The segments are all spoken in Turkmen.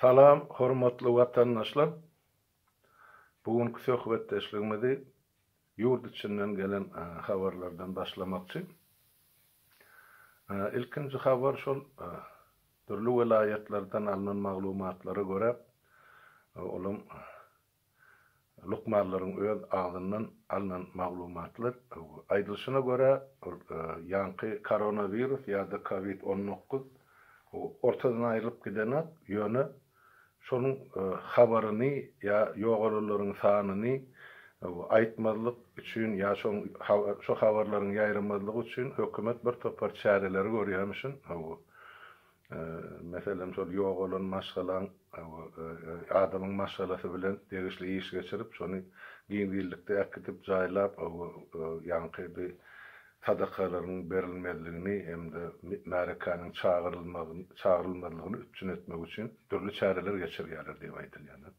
Salam, hormatly watandaşlar. Bugünkü söhbetdeşligimizi yurt içinden gelen haberlerden başlamakçı. İlkinci haber şol türlü vilayetlerden alınan maglumatlara göre olum lukmarların öz ağzından alınan maglumatlar aydılışına göre yankı koronavirüs ya da COVID-19 ortadan ayrılıp gidene yönü şonun haberini ya yoğurluların sanyny aýtmazlyk üçin ya şu haberlerin ýaýramazlygy üçin hökümet bir topar çäreler görýärmişin. Meselem şol yoğurlan maşgalan adamyň maşgalası bilen degişli iş geçirip şonu giňgilikde akıtyp jaýlap ýanky sadakalaryň berilmezligini hemde märekanyň çağrylmalygyny üçin etmek üçin türlü çäreler geçirýärler diýip aýdylýar.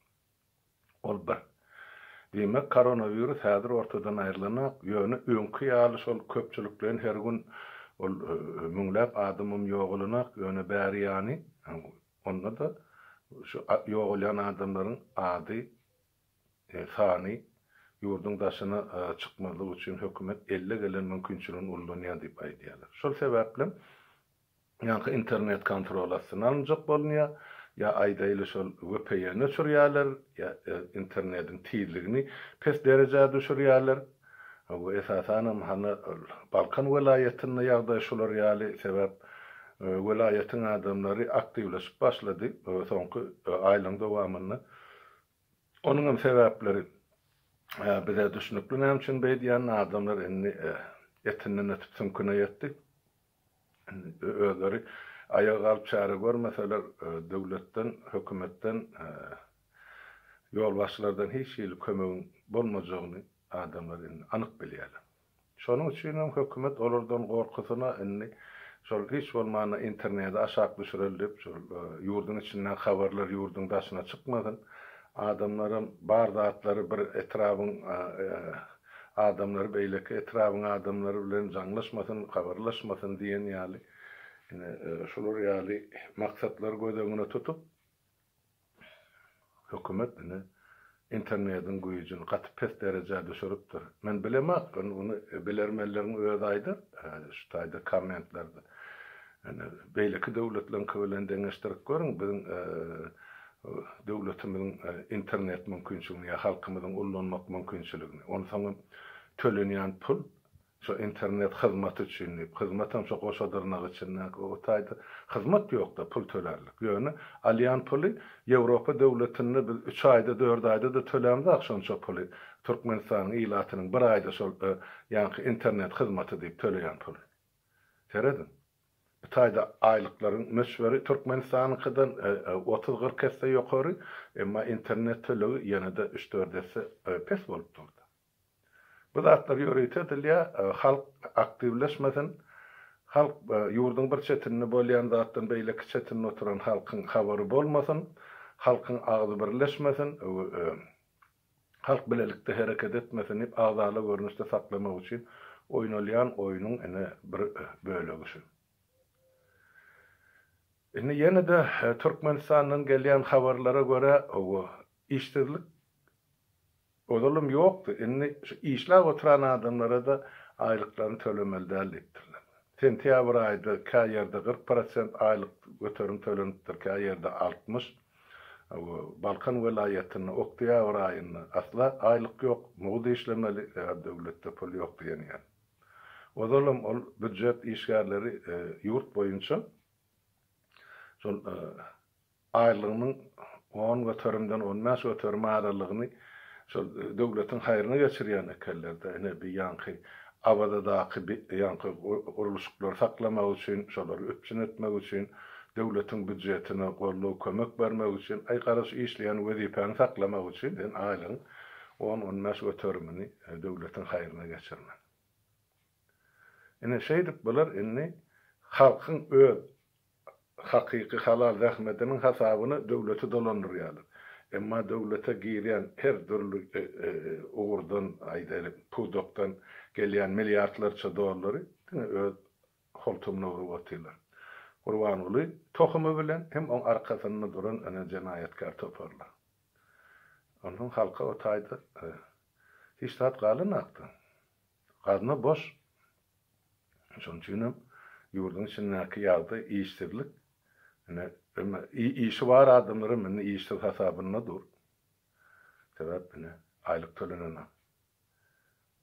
Ol bir. Demek koronavirus häzir ortadan aýrylanak ýöne öňkü ýaly şol köpçülikden her gün ol müňläp adamym ýogulanak ýöne bäri ýany onda da şu ýogulan adamlaryň ady sany yurdun daşına çıkmalı için hükümet 50 gelen mümkünçülüğün ullanýar diýip aýdýarlar. Şol sebäple ýa internet kontrolasyny alınjak bolýar, ya aýdaýly şol VPN sürýärler, ya internetin tiýligini pes derejede düşürýärler. Bu esasan hana Balkan welaýatyna ýagdaý şolar ýaly sebäp welaýatyň adamlary aktivleşip başlady soňky aýlaň dowamyny. Onuň sebäpleri bize düşünüklü näçin beýdiýän adamlar inni etinden ötüp tünküne ýetdi. Özleri aýaga alyp çäre görmeseler döwletden, hökümetden, ýolbaşçylardan hiç ýyly kömegiň bolmajagyny adamlar inni anyk bilýärler. Şonuň üçin hem hökümet olardan gorkusyna inni şol hiç bolmana internete aşak düşürilip, şol ýurdun içinden habarlar ýurdun daşyna çykmasyn. Adamların bar zatları bir etrafın adamları beýleki etrafın adamları bilen jaňlaşmasyn, habarlaşmasyn diýen ýaly şolar ýaly maksatlar gödegine tutup hökümet internetin güýjüni gaty pes derejede düşüripdir. Men bilemek, onu bilermelerin öz aýdyr, şu taýda kommentlerde. Beýleki döwletlerin köwelen deňeşdirip görüň, biziň döwletimiň internet mümkünçülüğünü ya halkymyzyň ullanmak mümkünçülüğünü. Onu soňra tölenýän pul şu internet hyzmaty üçin, hyzmatam şu goşadyrnak üçin, o taýda hyzmat ýokda pul tölerlik. Ýöne alýan puly Ýewropa döwletini biz 3 aýda 4 aýda da tölemdik şonça puly. Türkmenistanyň ilatynyň bir aýda şol ýanky internet hyzmaty diýip töleýän pul. Teredin. Bu taýda aýlyklaryň meşweri Türkmenistanyňkydan 30-40 kesse ýokary, emma internet tölegi ýene-de 3-4 esse pes bolup durdy. Bu zatlar ýöreýär edilýär, halk aktivleşmesin, halk ýurdun bir çetinini bolýan zatdan beýleki çetinine oturan halkyň habary bolmasyn, halkyň agzy birleşmesin, halk bilelikde hereket etmesin, hep agzaly görnüşde saklamak üçin oýnalýan oýunyň bir bölegi. Yine de Türkmenistan'dan gelen haberlere göre işsizlik odalım yoktu. İşler oturan adamlara da aylıklarını tölemeli ettirler. Sentyabr ayda yerde 40% aylık götürüm tölenipdir, yerde 60%. Balkan vilayetini oktiyabr ayını asla aylık yok. Muğda işlemeli devlette pul yok diyen yani. Odalım büdjet işgärleri yurt boyunca şol aýlygynyň 10 götürümden 15 götürüm aralygyny şol döwletiň haýryna geçirýän ekellerde bir ýanky abadadaky ýanky uruluşlar saklamak üçin, şolary öpçün etmek üçin, döwletiň büdjetine golluk kömek bermek üçin, aýkarys işleýän wezipeňi saklamak üçin aýlygyň 10-15 götürümini döwletiň haýryna geçirmek. Şeýdip bolar halkyň öz hakyky halal zähmetiniň hasabyny döwleti dolandyrýarlar. Emma döwlete girýän her türlü uğurdan, aýdaly pudokdan gelýän milliardlarça dollary öz holtumuna urup atýarlar. Gurbanuly tohumy bilen hem on arkasynda duran ana jenayetkar toparlar. Onun halka o taýda hiç tat galyn akdy. Gadna boş. Şonuň üçin ýurdun içindäki ýagdy iýişdirlik. Ene işi var adamların meni işi hasabyna dur. Sebäp ene aýlyk tölenene.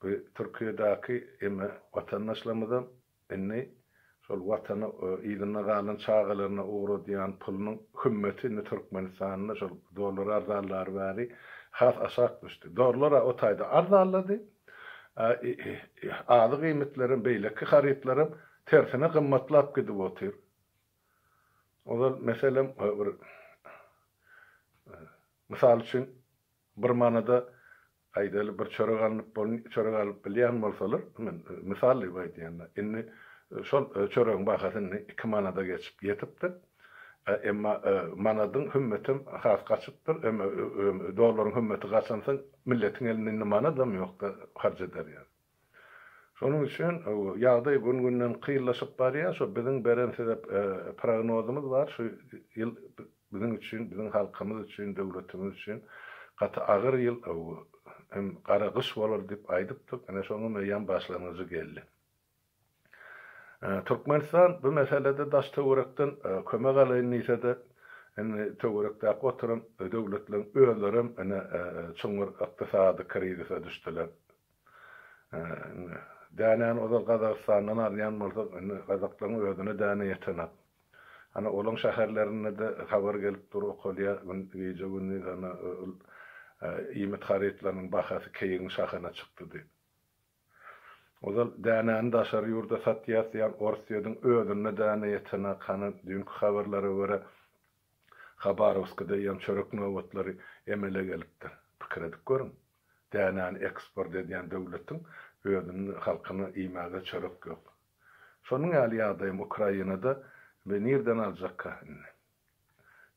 Bu Türkiýedäki emme watandaşlarymyzdan enne şol watana ýygyna galan çağalaryna uğradyan pulunyň hümmetini Türkmenistanyna şol dolar arzanlar bäri has aşak düşdi. Dolara o taýda arzanlady. Azy gymmetlerin beýleki harytlarym tersine gymmatlap gidip otyr. Olar meselem bir misal üçin bir manada aýdaly bir çörek alyp bilýän bolsalar, men misal diýýän. Inni şol çöregiň bahasyny 2 manada geçip ýetipdir. Emma manadyň hümmetim has gaçypdyr. Emma dolaryň hümmeti gaçansa milletiň elinde manadam ýokda harç eder ýa. Şonuň üçin ýagdaý gün-günden kıyılaşyp barýar. Şo biziň beren sebäp prognozumuz bar. Şu ýyl biziň üçin, biziň halkymyz üçin, döwletimiz üçin gaty agyr ýyl hem gara gyş bolar diýip aýdypdyk. Ana şonuň meýan başlanyjy geldi. Türkmenistan bu meselede daş töwerekden kömek alaýyn diýse-de, ene töwerekde oturan döwletleriň öýlerim ene çoňur ykdysady krizise düşdiler. Dänen ozal Gazakstandan aryan bolsak, Gazaklaryň özüne däne ýetenek. Ana olan şäherlerine de habar gelip dur okulya gece günü ana iýmet harytlarynyň bahasy keýin şahana çykdy diýip. Ozal dänen daşar ýurda satýasyan Orsiýadyň özüne däne ýetenek hany dünkü habarlara görä Habarovskda ýa çörek nowatlary emele gelipdir. Pikir edip görün. Dänen eksport edýän döwletiň özüniň halkyny iýmäge çörek ýok. Şonuň ýaly Ukrainada we nerden aljak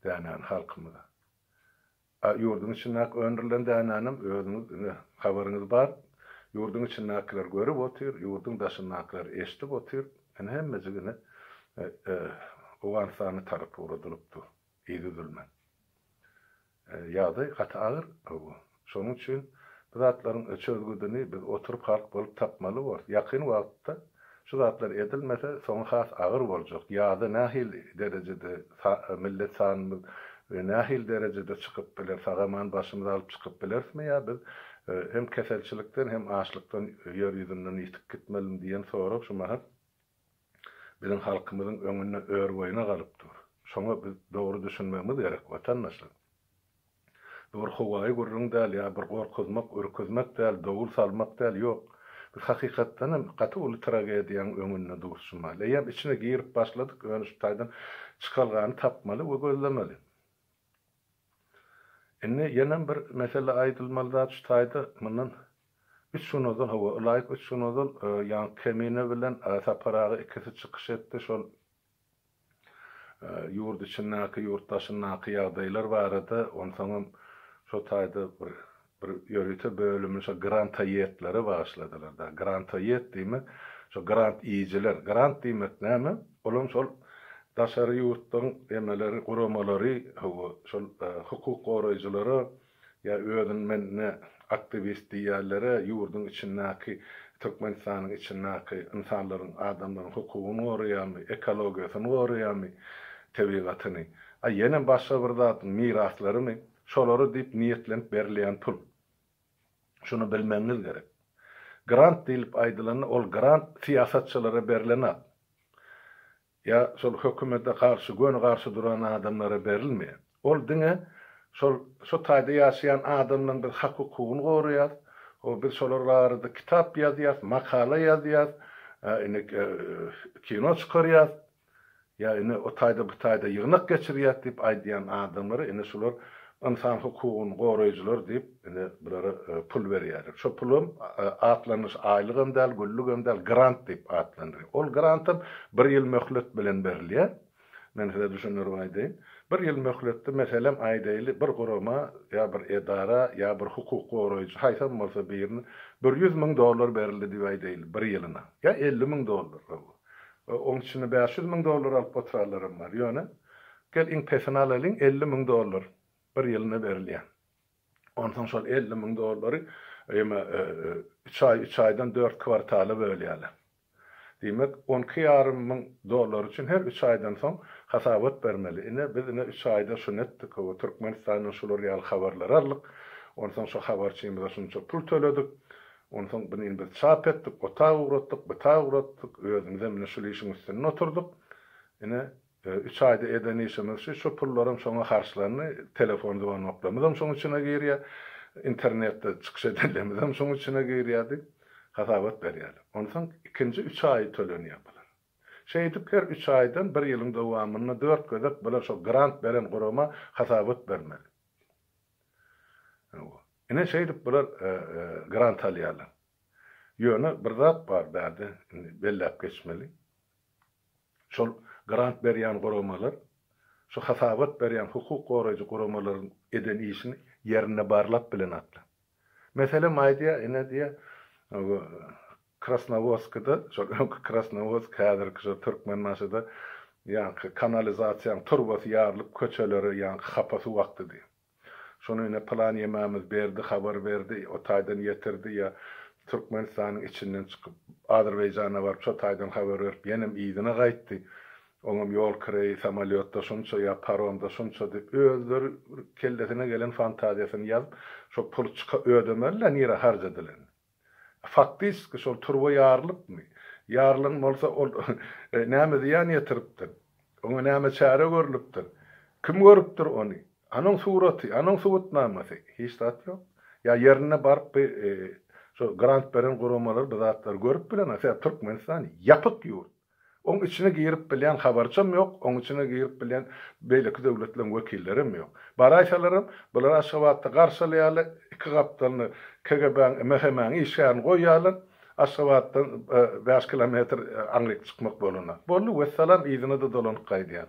dänen halkymyza. Ýurdun içindäki öndürilen dänenim özüniň habaryňyz bar. Ýurdun içindäkiler görüp otyr, ýurdun daşyndakiler eşdip otyr. Ene hemmejigine owan sany tarap uradylypdyr. Ýygdylman. Ýagdaý gaty agyr. Şonuň üçin bu zatlaryň çözgüdini biz oturup halk bolup tapmaly bol. Ýakyn wagtda şu zatlar edilmese soň has agyr boljak. Ýa-da nähil derejede millet sanymyz we nähil derejede çykyp biler, sagaman başymyzy alyp çykyp bilersmi ýa biz hem keselçilikden hem açlykdan ýer ýüzünden ýitip gitmelim diýen sorap şu mahat biziň halkymyzyň öňünde ör boýuna galypdyr. Şoňa biz dogry düşünmemiz gerek watandaşlar. Doğru howaýy gurrun däl ýa bir gorkuzmak, örküzmek däl, dowul salmak däl ýok. Biz hakykatdan hem gaty uly tragediýaň öňünde durşmaly. Ýa içine girip başladyk, öňe şu taýdan çykalgany tapmaly we gözlemeli. Enne ýene bir mesele aýdylmaly da şu taýda mundan 3 şunozal hawa laýyk 3 şunozal ýa kemine bilen saparagy ikisi çykyş etdi. Şol ýurt içindäki ýurtdaşyndaky ýagdaýlar barada onsoň şu taýda bir ýörüte bölümü şu grant aýetleri başladylar da. Grant aýet diýmek, şu grant iýijiler. Grant diýmek näme? Olam şol daşary ýurtdyň emeleri, guramalary, şol hukuk goraýjylary ýa özüň menne aktivist diýerlere ýurdun içindäki Türkmenistanyň içindäki insanlaryň, adamlaryň hukugyny goraýarmy, ekologiýasyny goraýarmy, tebigatyny. Ýene başga bir zat miraslary şolary diýip niýetlenip berilýän pul. Şunu bilmeniz gerek. Grant diýilip aýdylan ol grant siýasatçylara berilen. Ya şol hökümete karşı, gönü karşı duran adamlara berilmeýär. Ol diňe şu taýda ýaşaýan adamlaryň bir hak hukugyny goraýar. O bir şolar barada kitap ýazýar, makala ýazýar, kino çykarýar. Ya o taýda bu taýda ýygnak geçirýär diýip aýdýan adamlara şolar insan hukugyny goraýjylar diýip bulara pul berýär. Şu pulum atlanyş aýlygym däl, güllügüm däl grant diýip atlandyr. Ol grantym 1 ýyl möhlet bilen berilýär. Men size düşünür aýdym. 1 ýyl möhletde meselem aýdaýly bir gurama ýa bir edara ýa bir hukuk goraýjy haýsam bolsa birini $100,000 berildi diýip aýdaýly 1 ýylyna. Ya $50,000. Onun içine $500.000 alıp oturarlarım var. Yöne, gel in pesana alın $50.000 bir yılına verilýän. Ondan sonra $50.000 3 aydan 4 kvartala bölýärler. Demek $12.5 için her 3 aydan soň hasabat bermeli. Biz 3 ayda şunu etdik, o Türkmenistan'ın şol real habarlar aldık. Ondan sonra habarçymyza şunça pul töledik. Ondan bunu biz çap etdik, ota uğrattık, özümüze mine şol işin üstüne oturduk. 3 ayda eden işimiz şu pullarım şoňa harçlarını telefonda van oklamydym, şoň içine girýär. İnternette çıkış edelemizem, şoň içine girýärdi. Hasabat berýärler. Ondan ikinci 3 ay tölen yapılır. Şeydip her 3 aydan 1 ýylyň dowamyna 4 gözep bular şo grant beren guruma hasabat bermeli. Şeydip bular grant alýarlar. Ýöne bir zat bar bäde bellep geçmeli. Şol grant berýän gurumalar, şo hasabat berýän hukuk goraýjy gurumalaryň eden işini yerine barlap bilen atlar. Mesela maydiya diye Krasnovodsk'da, Krasnovodsk häzirki şu Türkmenmaşyda kanalizasiýa turbasy ýarylyp köçeleri hapasy wagty diýip. Şonu plan ýememiz berdi, habar berdi, o taýdan ýetirdi ýa Türkmenistanyň içinden çykyp Azerbaýjana barıp şu taýdan habar berip ýenem ýygyna gaýtdy. Oňam ýol kirey, samolyotda şunça ýa paromda şunça diýip özleri kellesine gelen fantaziýasyny ýazyp, şo pul ödemeler nire harjadylar. Faktiski şol turba ýarlypmy? Ýarlyň bolsa ol näme diýen ýetiripdir. Oňa näme çäre görülipdir? Kim görüpdir onu? Anyň suraty, anyň subutnamasy hiç zat ýok. Ya yerine barıp şo grant beren gurumalar bizatlar görüp bilen, Türkmenistan ýapyk ýurt. Onun içine girip bilen habarçam yok, onun içine girip bilen beýleki döwletlerin wekillerim yok. Baraýsalarym bular Aşgabatda garşylaýarlar, 2 gapdalyny KGB-niň MHM-niň işgärini goýýarlar. Aşgabatdan 5 kilometr aňryk çykmak bolana. Bolly wessalam ýygyna da dolanyp gaýdýar.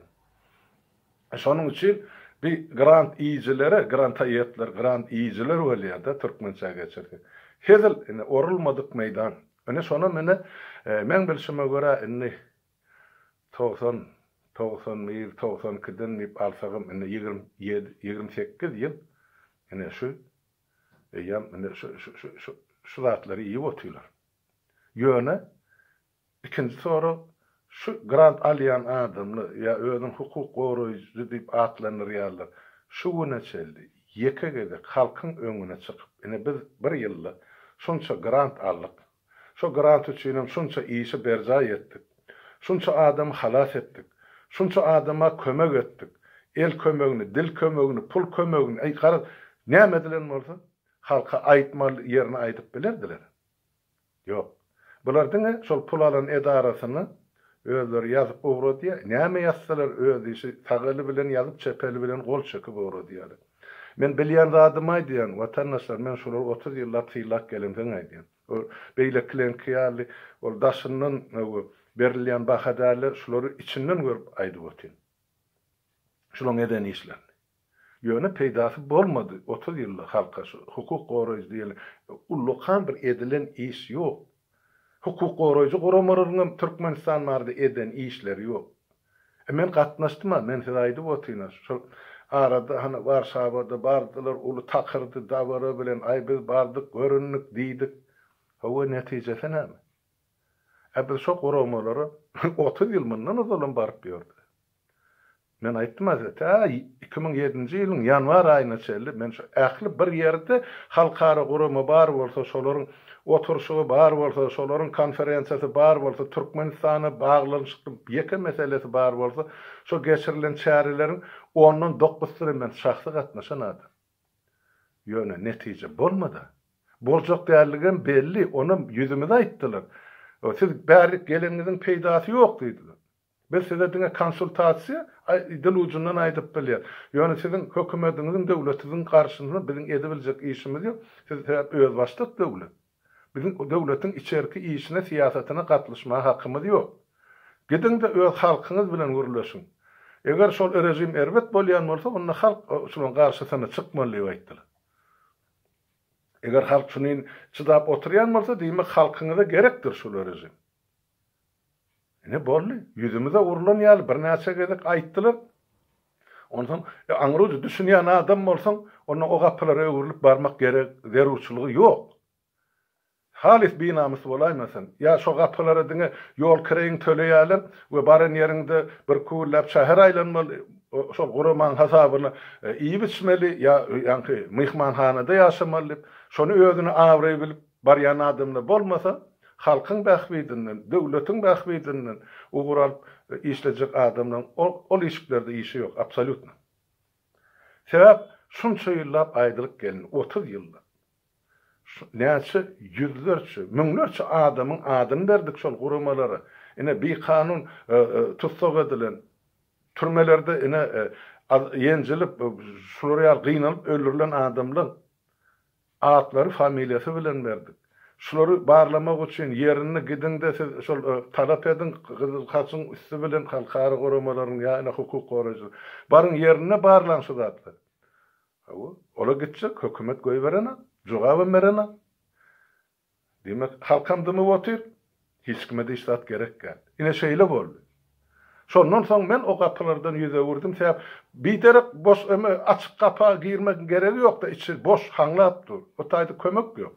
Şonuň üçin bir grant iýjilere, grant aýetler, grant iýjiler bolýar-da türkmençe geçirdi. Hezil orulmadyk meýdan. Şonu men bilşime görä 92-den nip alsagym 28 ýyl şu zatlary iýip oturýar. Ýöne ikinji soru şu grant alýan adamly ýa özüň hukuk goraýjy diýip atlanýarlar. Şu güne çeldi. Ýekegede halkyň öňüne çykyp, biz 1 ýylda şunça grant aldyk. Şu grant üçin şunça işi berja etdik. Şunça adam halas etdik. Şunça adama kömek etdik. El kömegini, dil kömegini, pul kömegini, näme edilen bolsa halka aýtmal ýerine aýdyp bilerdiler. Ýok. Bular diňe şol pul alan edarasyny özleri ýazyp ogrady, näme ýazsalar öz işi tagaly bilen ýazyp çepeli bilen gol çekip ogrady. Men bilýän zadyma diýen watandaşlar, men şolar 30 ýyllap syýlak gelemden aýdýan. Beýle klenkiýaly ol daşynyň berilýän bahadarlar şolary içinden görüp aýdyp ötýän. Şolaň eden işler. Ýöne peýdasy bolmady. 30 ýyllyk halka hukuk goraýjy diýen ullukan bir edilen iş ýok. Hukuk goraýjy guramarynyň Türkmenistan mardy eden işler ýok. Men gatnaşdym, men size aýdyp ötýän. Şol arada Warşawada bardylar, uly takyrdy dawara bilen aý biz bardyk, görünnik diýdik. Hawa netijesi näme? Biz şo guramalary 30 ýyl mundan uzalan baryp ýördi. Men aýtdym azata 2007-nji ýylyň ýanwar aýyna çeldi. Men şu ähli bir ýerde halkara gurama bar bolsa, şolaryň oturşugy bar bolsa, şolaryň konferensiýasy bar bolsa, Türkmenistana baglanyşyk ýeke meselesi bar bolsa, şo geçirilen çäreleriň 10-dan 9-syny men şahsy gatnaşan adam. Ýöne netije bolmady. Boljak därligem belli, onu ýüzümizde aýtdylar. Siz bäri geleniňiziň peýdasy ýok diýdiler. Biz size diňe konsultasiýa dil ucundan aýdyp bilýär. Ýöne siziň hökümetiňiziň, döwletiniň garşysynda biziň edebiljek işimiz ýok. Siz öz başlyk döwlet. Biziň döwletiň içerki işine, siýasatyna gatnaşma hakkymyz ýok. Gidin de öz halkyňyz bilen görleşiň. Eger şol rejim erbet bolýan bolsa, onda halk şolaň garşysyna çykmaly diýip aýtdylar. Eger halk şuny çydap oturýan bolsa, diýmek halkyňyza gerekdir şol rejim. Ne bolly? Yüzümüze urulan ýaly bir näçe gezek aýtdylar. Ondan aňryjy düşünýän adam bolsaň, onu o gapylara öwrülip barmak gerek, zerurçylygy ýok. Halis binamys bolaýmasyn. Ya şo gapylara diňe ýol kireýiň töleýäler we baran ýerinde bir kullap şäher aýlanmaly. Şol guraman hasabyny iyi biçmeli ya ýa-ni mihmanhanada ýaşamaly. Şonu özüni awry bilip barýan adamlar bolmasa, halkyň bähbedinden, döwletiň bähbedinden ugural işlejek adamdan ol işlerde işi ýok, absolutno. Sebäp şunça ýyllap aýdylyk gelin, 30 ýyllap. Näçe yüzlerçe, müňlerçe adamyň adyny berdik şol guramalara. Ine bir kanun tutsak edilen türmelerde ine ýenjilip şuraya gıynalıp öldürülen adamlar atlary familiýasy bilen berdik. Şolary barlamak üçin yerini gidinde şol talap edin, kaçın üstü bilen halkara goramaların ýa-ni hukuk goraýjy. Barın yerine barlanşy zatlar. Ola gitjek, hökümet goý berene, jogabı berene. Demek halkamdymy otyr, hiç kimede istat gerek gel. Ine şeýle boldy. Şondan soň men o gapylardan ýüze wurdum. Sebäp bir derek boş açyk gapa girmek geregi ýok da içi boş haňlap dur. O taýda kömek ýok.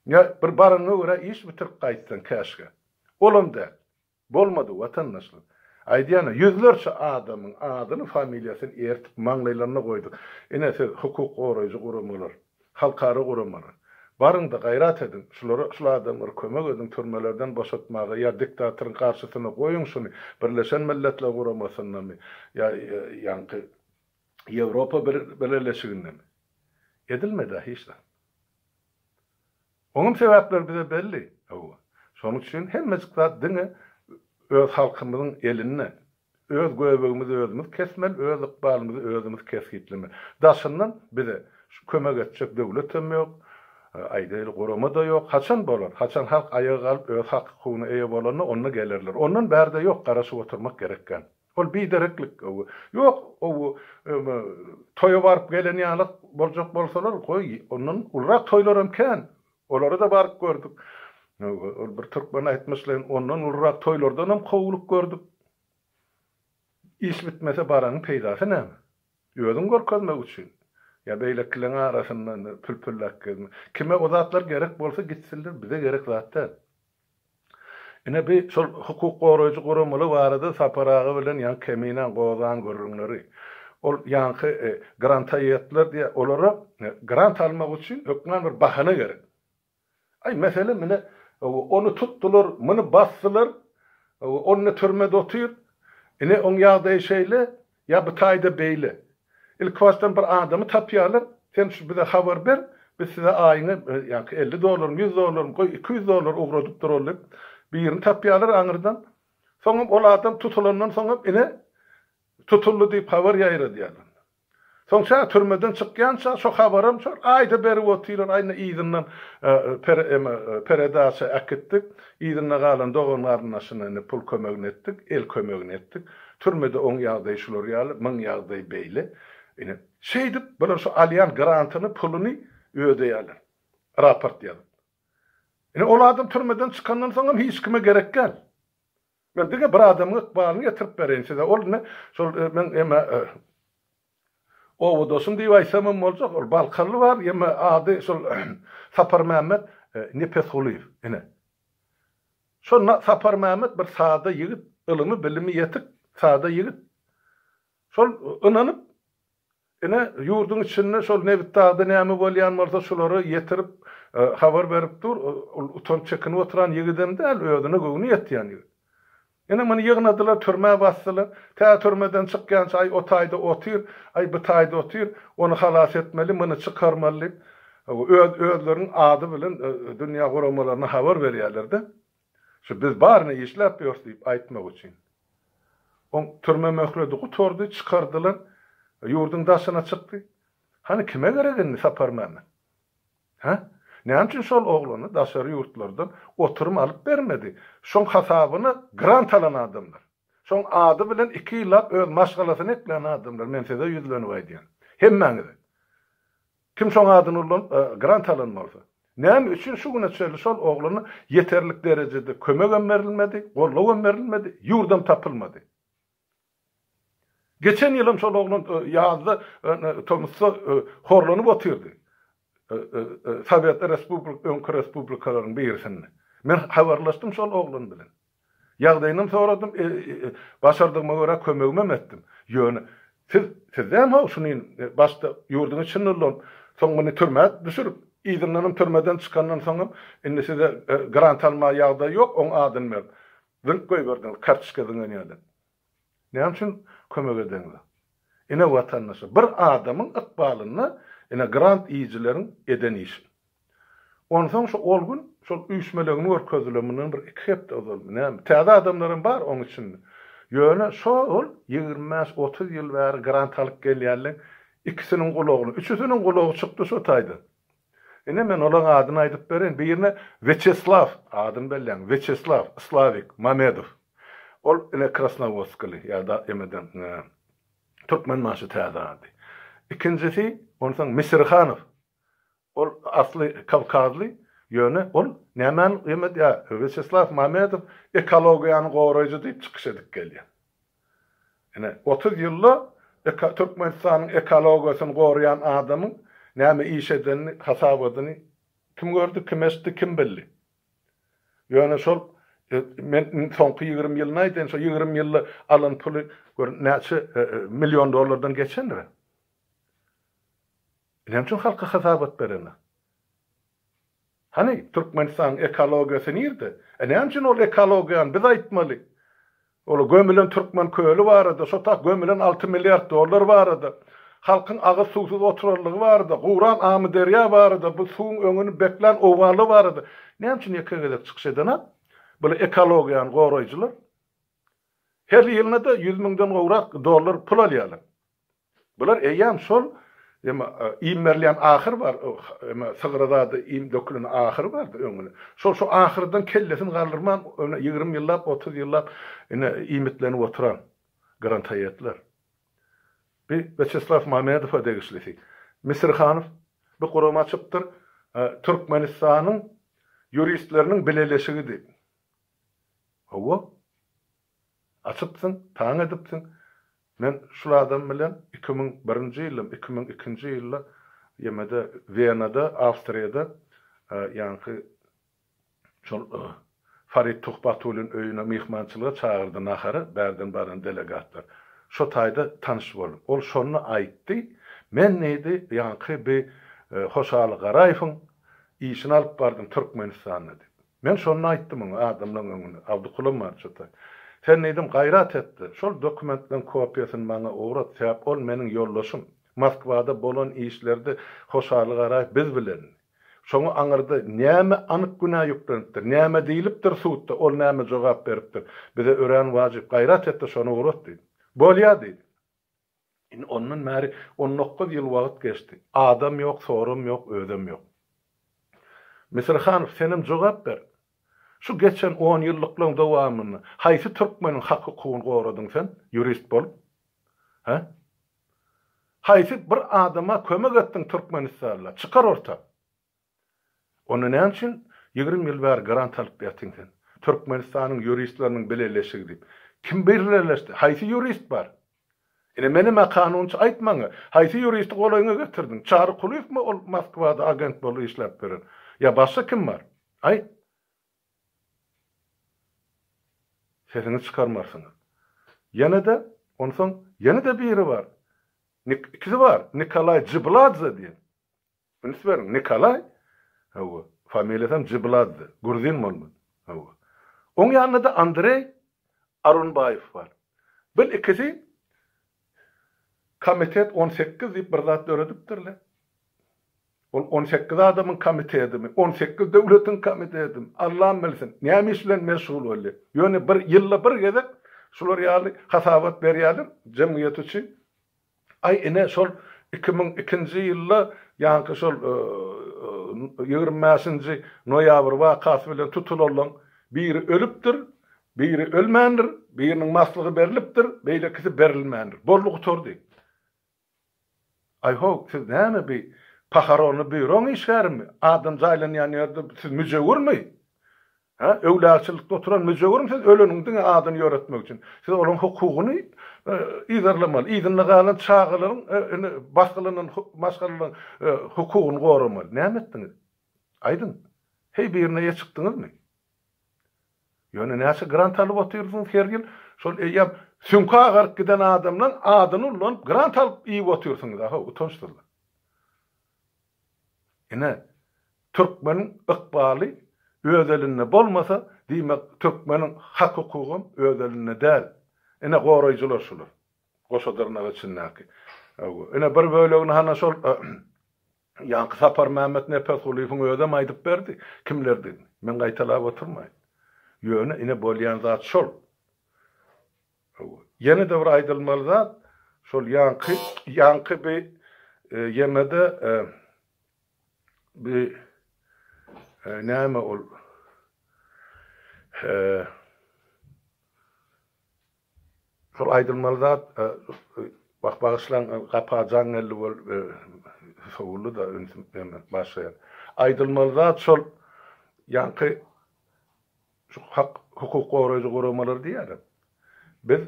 Ya bir barıňa görä iş bitirip gaýtsan käşge. Olamda bolmady watandaşlyk. Aýdýany yüzlerçe adamyň adyny, familiýasyny ertip maňlaýlaryna goýdyk. Ine siz hukuk goraýjy guramalar, halkara guramalar. Barında gayrat edin. Şular adamlar kömek edin türmelerden boşatmaga ya diktatorun karşısına koyun şunu. Birleşen Milletler Guramasından mı? Ya yankı Avrupa Birleşiginden mi? Edilmedi hiç de. Onun sebepleri bize belli. Sonuç için hem mezgıda dine öz halkımızın eline, öz göbeğimizi özümüz kesmeli, öz ıkbalımızı özümüz keskitlemeli. Daşından bize kömek edecek devletim yok. Aýdyl gorama da ýok. Haçan bolar? Haçan halk ayağa alıp öz hakyny eýe bolany onna gelirler. Ondan bärde ýok, garaşyp oturmak gerekken. Ol bidereklik. Ýok, o toýa baryp gelen ýalyk boljak bolsalar, goý, ondan ulrak toýlar emken. Olary da baryp gördük. Ol bir türkmen aýtmyşlar, ondan ulrak toýlardan hem kowulup gördük. İş bitmese baranyň peýdasy näme? Ýödüm gorkazmak üçin. Ya beýlekliň arasyndan pülpüllek gezme. Kime o zatlar gerek bolsa gitsinler, bize gerek zatlar. Ine bir şol hukuk goraýjy guramaly barada saparagy bilen ýa kemine gozan görünleri. Ol ýa grant aýetler diýe olara grant almak üçin hökmen bir bahana gerek. Ay mesele mene onu tutdular, muny basdylar, onu türmede otyr. Ine on ýagdaý şeýle ya bu taýda beýle. İlk baştan bir adamı tapýarlar. Sen şu bize haber ber, biz size aýyny ýa-ni $50, $100, $200 ugradyp durarlar. Birini tapýarlar aňyrdan. Soňra ol adam tutulandan soňra ine tutuldy diýip haber ýaýradýarlar. Soňra türmeden çykýança şo habarym şo aýda beri otyrlar, aýna ýygynyň peredasy aketdik. Ýygyna galan doganlaryň aşyna pul kömegini etdik, el kömegini etdik. Türmede on ýagdaý şular ýaly, myň ýagdaý beýle. Ine şeydip böyle şu alyan grantını pulunu ödeýärler. Raport ýazyp. Ine ol adam türmeden çykandan soň hiç kime gerek gel. Men dige bir adamyň ykbalyny getirip bereň size. Ol ne? Şol men o dostum diýip aýsamam boljak. Ol Balkarly bar, ýa-me ady şol Sapar Mehmet Nepesguliýew. Ine. Şol Sapar Mehmet bir sada ýigit, ilymy bilimi ýetik sada ýigit. Şol ynanyp ine ýurdun içinde şol nebitdagda näme bolýan bolsa şolary ýetirip habar berip dur, utan çekinip oturan ýigidem däl, özüne göwni ýetýän ýigit. Ine meni ýygnadylar, türmäge basdylar. Ta türmeden çykýança ay o taýda otyr, ay bu taýda otyr, onu halas etmeli, meni çykarmaly. Özleriň ady bilen dünýä goramalaryna habar berýärler-de. Şu biz barny işläp ýörüp diýip aýtmak üçin. On türme möhredi gutordy, çykardylar. Yurdun daşına çykdy. Hani kime geregini Sapar Mehmet? Ha? Näme üçin şol oglany daşary ýurtlardan oturum alyp bermedi? Şoň hasabyny grant alan adamlar. Şoň ady bilen 2 ýyllap öz maşgalasyny eklen adamlar. Men size ýüzlenip aýdýan. Hemmäňize. Kim şoň adyny ulan grant alan bolsa? Näme üçin şu güne çeli şol oglany yeterlik derejede kömek ömerilmedi, gollaw ömerilmedi, yurdam tapylmady. Geçen ýylym şol oglan ýazda Tomusda horlanyp otyrdy. Sovet öňkü respublikalaryň birisinde. Men habarlaşdym şol oglan bilen. Ýagdaýyny soradym, başardygyma görä kömegime etdim. Ýöne sizden ha şunu başta yurdun içinde olan soňra türmät düşürüp ýygynyň türmeden çykandan soňra indi size grant alma ýagdaý ýok, oň adyn ber. Zınk goý berdiň, kartuşkadan ýadan. Näme üçin kömek edenler? Ine watandaşa bir adamyň ykbalyny ine grant ýyjylary eden iş. Ondan soň şu ol gün şol üýşmelerini görkezlemenden bir 2 hepde uzaldy. Näme? Täze adamlaryň bar oň üçin. Ýöne şol 25-30 ýyl bäri grant alyp gelýärler. İkisinin gulagyny, üçüsiniň gulagy çykdy şu taýda. Ine men olaň adyny aýdyp beren. Birine Vyacheslav adyn belläň. Vyacheslav Slavik Mamedov. Ol ine Krasnovodskly ýa-da emeden Türkmen maşy täze ady. İkincisi ondan Misirxanov. Ol asly Kavkazly ýöne ol nämen emed ýa Vyacheslav Mamedov ekologiýany goraýjy diýip çykyş edip gelýär. Ine 30 ýylda Türkmenistanyň ekologiýasyny goraýan adamyň näme iş edenini hasap edenini kim gördü, kim eşdi, kim bildi. Ýöne şol men soňky 20 ýylyna aýdyn, şo 20 ýylly alan puly näçe milyon dollardan geçendir. Näme üçin halka hasap et berene? Hani Türkmenistan ekologiýasy nirde? Näme üçin ol ekologiýany biz aýtmaly? Ol gömülen Türkmen köýeli barada, şo tak gömülen 6 milyard dollar barada. Halkyň agy susuz oturarlygy barada, Guran amy derýa barada, bu suwun öňüni beklen owaly barada. Näme üçin ýekegede çykyş eden? Bu ekologiýany goraýjylar her ýylyna da 100 000 gowrak dollar pul alýarlar. Bular eýam şol imerliyan ahir var, Sığırada im dökülen ahir var öňüne. Şol ahirden kellesin galdyrman 20 ýyllap, 30 ýyllap imitlenip oturan garantaýetler. Bir Vyacheslav Mamedov degislisi. Misirxanov bu gurama çypdyr, Türkmenistanyň juristleriniň bileleşigi. Hawa açypsyn, taň edipsin. Men şu adam bilen 2001-nji ýylym, 2002-nji ýylda ýemede Wienada, Awstriýada ýa-ni şol Farid Tuhbatulyň öýüne mihmançylyga çağırdy nahara bärden baran delegatlar. Şo taýda tanış boldum. Ol şonu aýtdy. Men näde ýa-ni bir Hoşaly Garaýewiň işini alyp bardym Türkmenistana diýip. Men şonu aýtdym adamlaryň öňüne. Abdukulam marçata. Sen nedim gayrat etdi. Şol dokumentlerin kopyasyny bana uğrat. Sebäp ol meniň ýollaşym. Moskwada bolan işlerde Hoşaly Garaýew biz bilen. Şoňa aňyrdy näme anyk günah ýüklenipdir, näme diýilipdir suwtda, ol näme jogap beripdir. Bize ören wajyp gayrat etdi, şonu uğrat diýdi. Bolýa diýdi. Ondan märi 19 ýyl wagt geçdi. Adam ýok, sorum ýok, ödem ýok. Misirxanov senem jogap ber. Şu geçen 10 ýyllyklaryň dowamyny haýsy türkmeniň hak hukugyny goradyň sen? Jurist bolup? Ha? Haýsy bir adama kömek etdiň Türkmenistanla? Çykar orta. Onu näme üçin 20 ýyl bäri grant alyp ýatyň sen? Türkmenistanyň juristleriniň beleleşigi diýip. Kim belirleşdi? Haýsy jurist bar? Ine menime kanunçy aýtmaňa, haýsy jurist golaýyňa getirdiň? Çary Kuliýewmi ol Moskwada agent bolup işläp beren? Ya başga kim bar? Ay. Sesini çıkarmarsınız. Yana da, ondan yana da biri var. İkisi var. Nikolay Cibladze diye. Bunu verin. Nikolay, familiyasam Cibladze. Gruzin molman. Onun yanında da Andrei Arunbayev var. Bu ikisi komitet 18 deyip bir zat öğretipdirler. 18 adamın komiteydim, 18 devletin komiteydim. Allah'ım bilsin. Näme iş bilen meşgul boldy. Ýöne bir ýylda bir gezek şular ýaly hasabat berýärler jemgyýet üçin. Ay ene şol 2002-nji ýylda ýa-ni şol 25-nji noýabr wakasy bilen tutulan biri ölüpdir, biri ölmändir, biriniň maslygy berilipdir, beýlekisi berilmändir. Bollugy tordy. Ay ho, siz näme bir paharonu büyron işermi? Adam zaylanyan yerde siz mücevir mi? Ha, övlärçilikde oturan mücevir mi? Siz ölünüňden adyny ýöretmek üçin. Siz olaryň hukugyny iýerlemaly, iýdinle galan çağılaryň başgalarynın maşgalyň hukugyny goramaly. Näme etdiňiz? Aydın. Hey birine ýetişdiňizmi? Ýöne näçe grant alyp oturýarsyňyz her ýyl? Şol ýa sümka agarıp giden adamdan adyny ulan grant alyp iýip oturýarsyňyz. Ha, utançdylar. Ene Türkmeniň ykbaly öz eline bolmasa, diýmek Türkmeniň hak hukugy öz eline däl. Ene goraýjylar şular. Goşadarnaga çynnaky. Ene bir bölegini hana şol Ýanky Sapar Mämet Nepetgulyň öýdem aýdyp berdi. Kimlerdi? Men gaýtalap oturmaýyn. Ýöne ine bolýan zat şol. Ýene de bir aýdylmaly zat şol ýanky bir ýemede bir näme ol şol aýdylmaly zat bagyslan gapajan elli bol sowulu da başlaýar. Aýdylmaly zat şol ýanky şu hak hukuk goraýjy goramalar diýär. Biz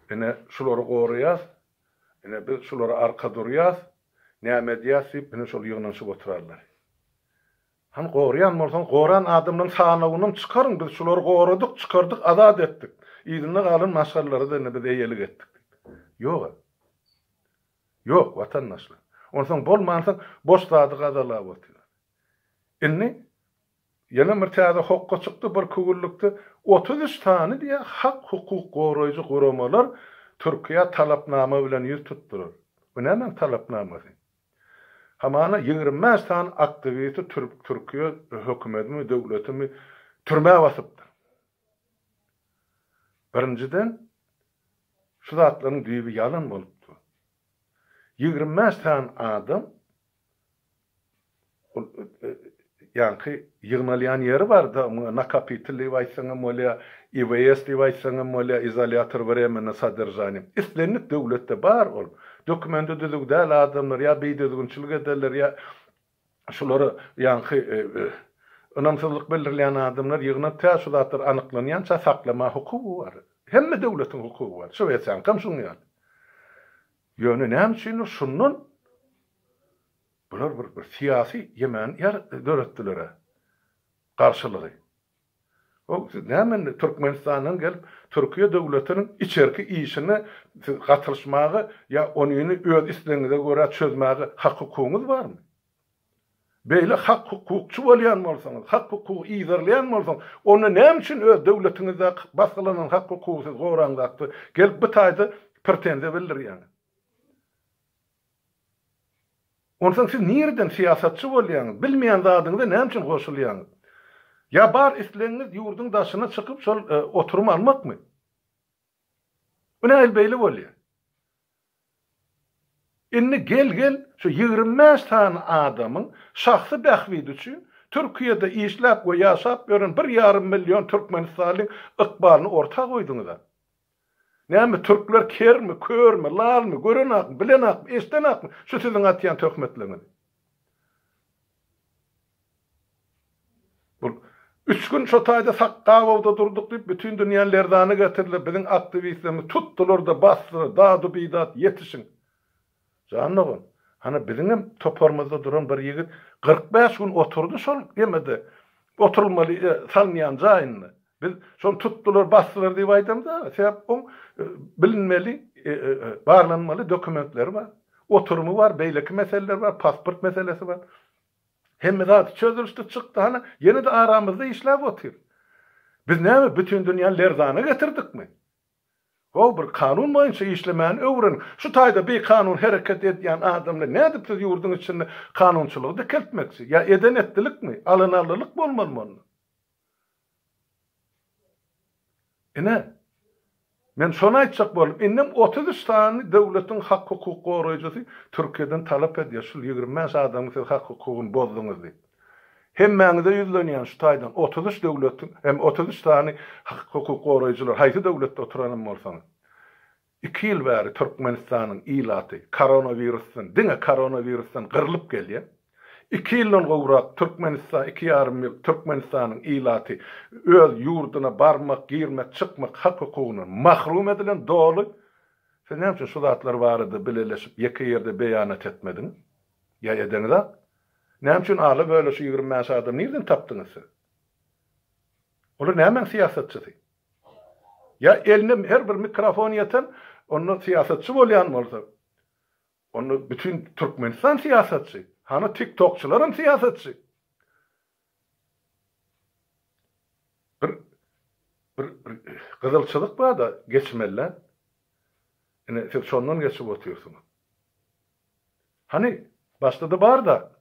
ene şolary goraýas, ene biz şolary arka durýas, näme diýäsip ene şol ýygnanyşyp oturarlar. Han goraýan bolsaň, goran adamyň sanawyny çykaryn, biz şolary goradyk, çykardyk, azat etdik. Ýygyny galan maşgallary da ene biz eýelik etdik. Ýok. Ýok, watandaşlar. Ondan bolmansa boş zady gazalap oturýar. Inni ýene bir täze hukukka çykdy bir kögüllükde 33 tany diýe hak hukuk goraýjy goramalar Türkiýe talapnama bilen ýüz tutdurar. Bu näme talapnamasy? Hamana 25 tane aktivite Türkiye hökümetimi, döwletimi türmäge basypdy. Birinciden şu zatlaryň düýbi ýalan bolupdy. 25 tane adam ýanky ýygnalyan ýeri bar da, nakapitli diýip moля, IVS diýip moля, izolator временно содержание. Islenip döwletde bar ol. Dokumenti düzgüdäl adamlar ya beýdegünçilik ederler ya şolary ýanky önamsızlyk bildirleýän adamlar ýygnap täşudatlar anyklanýança saklama hukugy bar. Hemme döwletiň hukugy bar. Şu etsem kam şunu ýa. Ýöne näme üçin şunun bular bir siyasi ýemen ýer döretdiler. Garşylygy. O näme Türkmenistanyň gelip Türkiýe döwletiniň içerki işini gatyrşmagy ya onyny öz isleňize görä çözmäge hak hukugyňyz barmy? Beýle hak hukukçy bolýan bolsaňyz, hak hukuky iýerleýän bolsaňyz, onu näme üçin öz döwletiňizde baskalanan hak hukuky goraňdakdy? Gelip bu taýda pretensiýa bildirýän. Ondan siz nereden siyasatçı bolýaňyz? Bilmeýän zadyňyza näme üçin goşulýaňyz? Ya bar isleňiz ýurdun daşyna çykyp şol oturum almakmy? Bu näme beýle bolýar? Inni gel şu 25 tane adamın şahsy bähwidi üçin Türkiýede işläp we ýaşap ýören 1,5 milyon Türkmenistanlyň ykbalyny ortak goýduňyz. Näme türkler kermi, körmi, lalmy, görenakmy, bilenakmy, eşdenakmy? Şu siziň atýan töhmetleriniz. Bu 3 gün şu taýda Saqqawda durduk diýip bütün dünýä lerdany getirdiler. Biziň aktivistlerimiz tutdular da basdylar, dady bidat ýetişin. Janlygy, hana biziň hem toparmazda duran bir ýigit 45 gün oturdu şol ýemede. Oturulmaly salmaýan jaýyny. Biz şol tutdular, basdylar diýip aýdymda, sebäp o bilinmeli, barlanmaly dokumentler bar. Oturumu var, beýleki meseleler var, pasport meselesi var. Hemme zat çözülüşdi çykdy, hana ýene de aramyzda işläp otyr. Biz näme bütün dünýä lerdany getirdikmi? O bir kanun boýunça işlemän öwren. Şu taýda bir kanun hereket edýän adamlar näde biz ýurdun içinde kanunçylygy keltmekçi? Ya eden etdilikmi? Alanalylyk bolmaly. Ene men şonu aýtjak bolup, innem 33 tane döwletiň hak hukuk goraýjysy Türkiýeden talap edýär. Şu 25 adamyň siz hak hukugyny bozduňyz diýip. Hemmäňize ýüzlenýän şu taýdan 33 döwletiň hem 33 tane hak hukuk goraýjylar haýsy döwletde oturan bolsaňyz. 2 ýyl bäri Türkmenistanyň ilaty koronavirusdan, diňe koronavirusdan gyrlyp gelýär. 2 ýyldan gowrak Türkmenistan 2,5 ýyl Türkmenistanyň ilaty öz ýurduna barmak, girmek, çykmak hak hukugyny mahrum edilen dogly. Sen näme üçin şu zatlar barady bileleşip ýeke ýerde beýanat etmediň? Ya edeňiz? Näme üçin aly böyle şu 25 adam nerden tapdyňyz? Olar näme siýasatçy? Ya eline her bir mikrofon ýeten, onu siýasatçy bolýan bolsa. Onu bütün Türkmenistan siýasatçy. Hana TikTokçylarym siýasatçy. Bir gyzylçylyk bar da geçmeli. Ene siz şondan geçip oturýarsyňyz. Hani başda bar da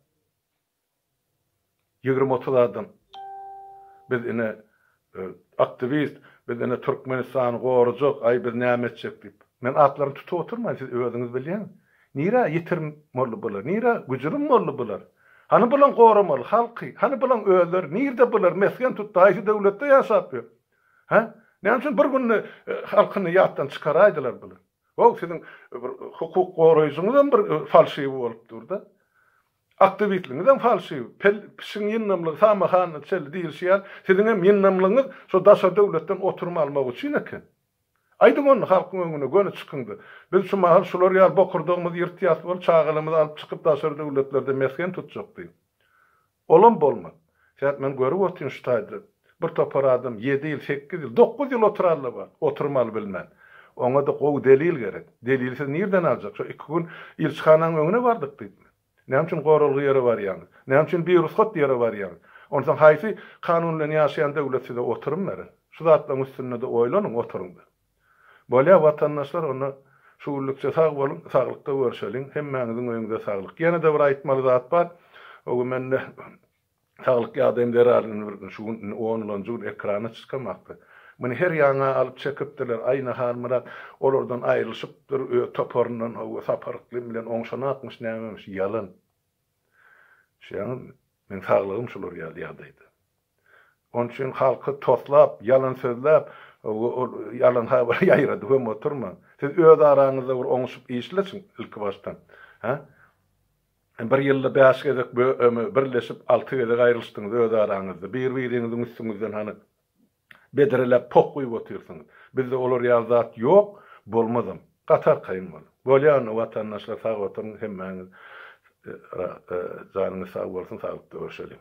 20-30 adam biz ene aktivist, biz ene Türkmenistan gorujak, ay biz näme etjek diýip. Men atlaryny tutup oturmaýyn, siz özüňiz bilýän. Nira yitirmeli bular, nira güjürmeli bular. Hani bulan goramaly halky, hani bulan özler, nirde bular mesken tutdy, aýsy döwletde ýaşapýar. Ha? Näme üçin bir günni halkyny ýatdan çykaraýdylar bular. O sizin hukuk goraýjyňyzdan bir falşywy bolup durdy. Aktivistliňizden falşywy. Pişiň ýynnamlygy samahan çel diýilýär. Sizin hem ýynnamlygyňyz şu daşa döwletden oturma almak üçin eken. Aýdyň onu halkyň öňüne göne çykyndy. Biz şu mahal şular ýar bokurdygymyz ýyrtýas bolup çağalymyzy alyp çykyp daşa döwletlerde mesken tutjak diýip. Olam bolmaz. Şärt men görüp otyryn şu taýda. Bir topar adam 7 ýyl, 8 ýyl, 9 ýyl oturarly bar. Oturmaly bilmän. Oňa da gowy delil gerek. Delilsiz nerden aljak? Şu 2 gün ilçhanaň öňüne bardyk diýip. Näme üçin gorulgy ýere barýan? Näme üçin bir ruhsat ýere barýan? Ondan haýsy kanun bilen ýaşaýan döwletde oturmary. Şu zatlaryň üstünde de oýlanyň oturun. Bolýa watandaşlar onu şuurlukça sag bolun, saglykda görşeliň, hemmäňiziň öňünde saglyk. Ýene de bir aýtmaly zat bar. O men saglyk ýadamlary alyny şu 10-njy ekrana çykamakdy. Meni her ýaňa alyp çekipdiler, aýna harmyrat, olardan aýrylyşypdyr, toporundan o saparykly bilen oňşana atmış nämemiş ýalan. Şeň men saglygym şular ýadydy. Onun üçin halky toslap, ýalan sözläp, yalan haber ýaýrady, hem oturma. Siz öz araňyzda bir oňuşup işlesin ilki baştan. Ha? Bir ýylda 5 gezek birleşip 6 gezek aýrylşdyňyz öz araňyzda. Bir-biriňiziň üstüňizden hani bedirelep pok goýup oturýarsyňyz. Bizde olar ýazat ýok, bolmadym. Gatar kaýynmaly. Bolýan watandaşlar sag oturun, hemmäňiz janyňyz sag bolsun, saglykda görşelim.